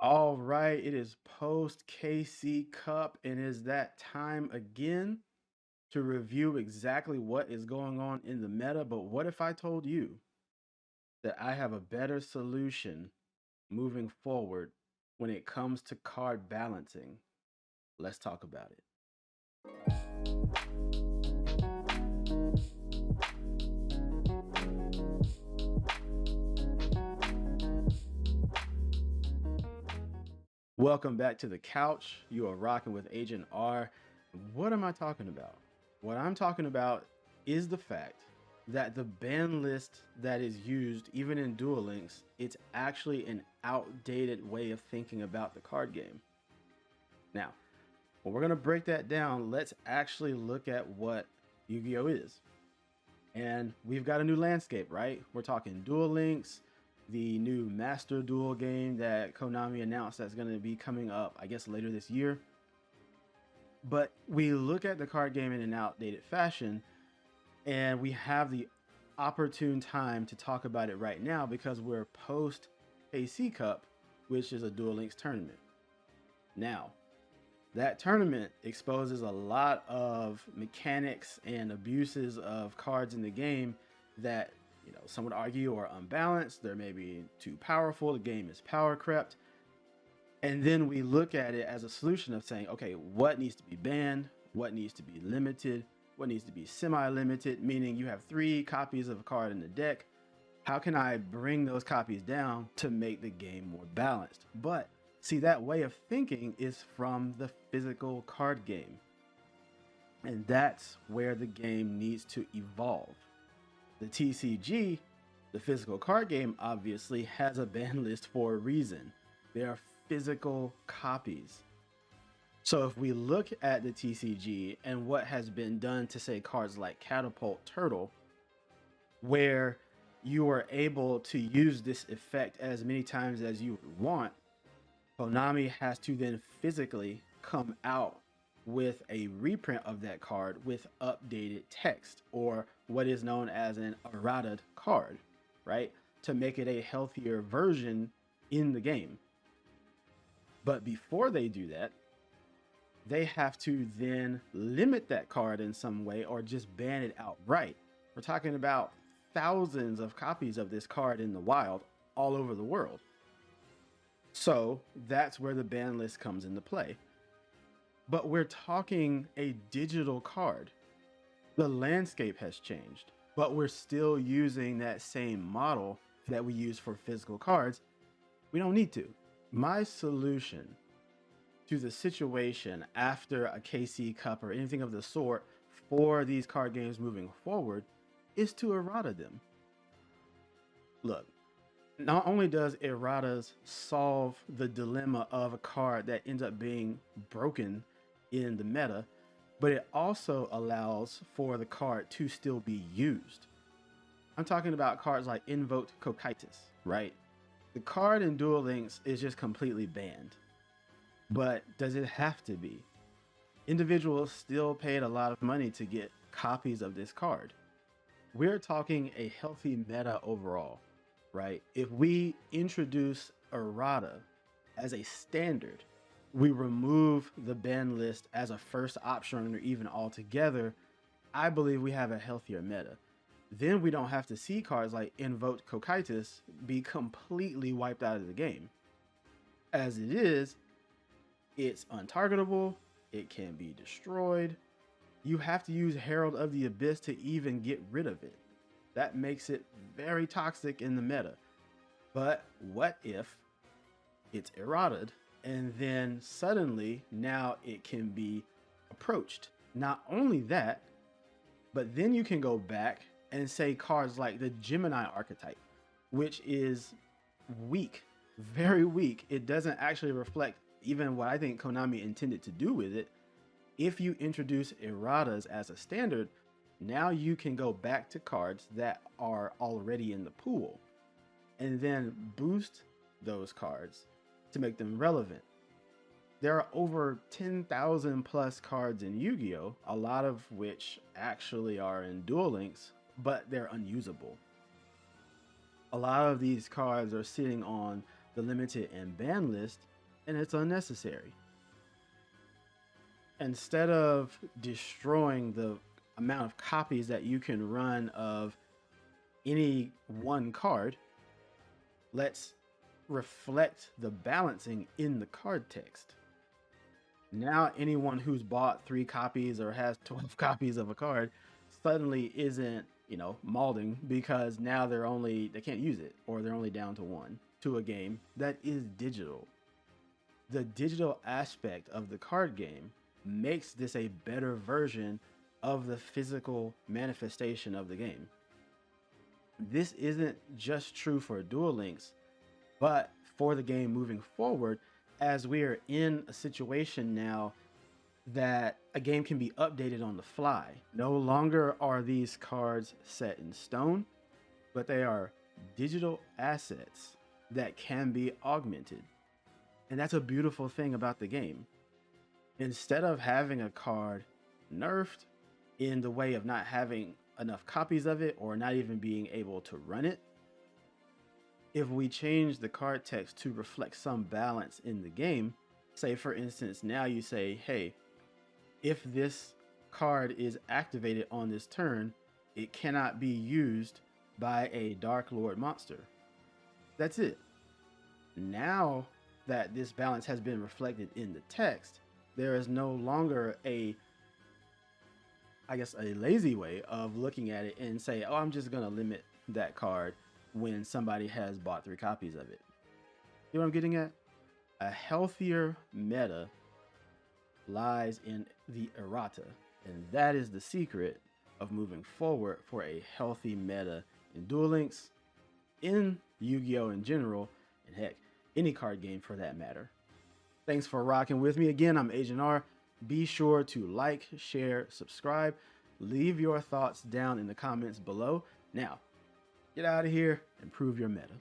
All right, it is post KC Cup, and is that time again to review exactly what is going on in the meta. But what if I told you that I have a better solution moving forward when it comes to card balancing? Let's talk about it. Welcome back to the couch. You are rocking with Agent R. What am I talking about? What I'm talking about is the fact that the ban list that is used even in Duel Links, it's actually an outdated way of thinking about the card game. Now, when we're going to break that down, let's actually look at what Yu-Gi-Oh is. And we've got a new landscape, right? We're talking Duel Links, the new Master Duel game that Konami announced that's going to be coming up, I guess, later this year. But we look at the card game in an outdated fashion, and we have the opportune time to talk about it right now because we're post AC Cup, which is a Duel Links tournament. Now, that tournament exposes a lot of mechanics and abuses of cards in the game that, some would argue are unbalanced. They're maybe too powerful. The game is power crept. And then we look at it as a solution of saying, okay, what needs to be banned? What needs to be limited? What needs to be semi-limited? Meaning you have 3 copies of a card in the deck. How can I bring those copies down to make the game more balanced? But see, that way of thinking is from the physical card game. And that's where the game needs to evolve. The TCG, the physical card game, obviously has a ban list for a reason. They are physical copies. So if we look at the TCG and what has been done to, say, cards like Catapult Turtle, where you are able to use this effect as many times as you want, Konami has to then physically come out with a reprint of that card with updated text, or what is known as an errata card, right? To make it a healthier version in the game. But before they do that, they have to then limit that card in some way or just ban it outright. We're talking about thousands of copies of this card in the wild all over the world. So that's where the ban list comes into play. But we're talking a digital card. The landscape has changed, but we're still using that same model that we use for physical cards. We don't need to. My solution to the situation after a KC Cup or anything of the sort for these card games moving forward is to errata them. Look, not only does erratas solve the dilemma of a card that ends up being broken in the meta, but it also allows for the card to still be used. I'm talking about cards like Invoked Cocytus, right? The card in Duel Links is just completely banned. But does it have to be? Individuals still paid a lot of money to get copies of this card. We're talking a healthy meta overall, right? If we introduce errata as a standard, we remove the ban list as a first option or even altogether, I believe we have a healthier meta. Then we don't have to see cards like Invoked Cocytus be completely wiped out of the game. As it is, it's untargetable, it can be destroyed. You have to use Herald of the Abyss to even get rid of it. That makes it very toxic in the meta. But what if it's errated and then suddenly now it can be approached? Not only that, but then you can go back and say cards like the Gemini archetype, which is weak, very weak. It doesn't actually reflect even what I think Konami intended to do with it. If you introduce erratas as a standard, now you can go back to cards that are already in the pool and then boost those cards to make them relevant. There are over 10,000 plus cards in Yu-Gi-Oh, a lot of which actually are in Duel Links, but they're unusable. A lot of these cards are sitting on the limited and ban list and it's unnecessary. Instead of destroying the amount of copies that you can run of any one card, let's reflect the balancing in the card text. Now anyone who's bought 3 copies or has 12 copies of a card suddenly isn't, malding, because now they can't use it, or they're only down to 1 to a game that is digital. The digital aspect of the card game makes this a better version of the physical manifestation of the game. This isn't just true for Duel Links, but for the game moving forward, as we are in a situation now that a game can be updated on the fly. No longer are these cards set in stone, but they are digital assets that can be augmented. And that's a beautiful thing about the game. Instead of having a card nerfed in the way of not having enough copies of it or not even being able to run it, if we change the card text to reflect some balance in the game, say for instance, now you say, hey, if this card is activated on this turn, it cannot be used by a Dark Lord monster. That's it. Now that this balance has been reflected in the text, there is no longer a lazy way of looking at it and say, oh, I'm just going to limit that card when somebody has bought 3 copies of it. You know what I'm getting at? A healthier meta lies in the errata, and that is the secret of moving forward for a healthy meta in Duel Links, in Yu-Gi-Oh in general, and heck, any card game for that matter. Thanks for rocking with me. Again, I'm AgentR. Be sure to like, share, subscribe, leave your thoughts down in the comments below. Now, get out of here and prove your meta.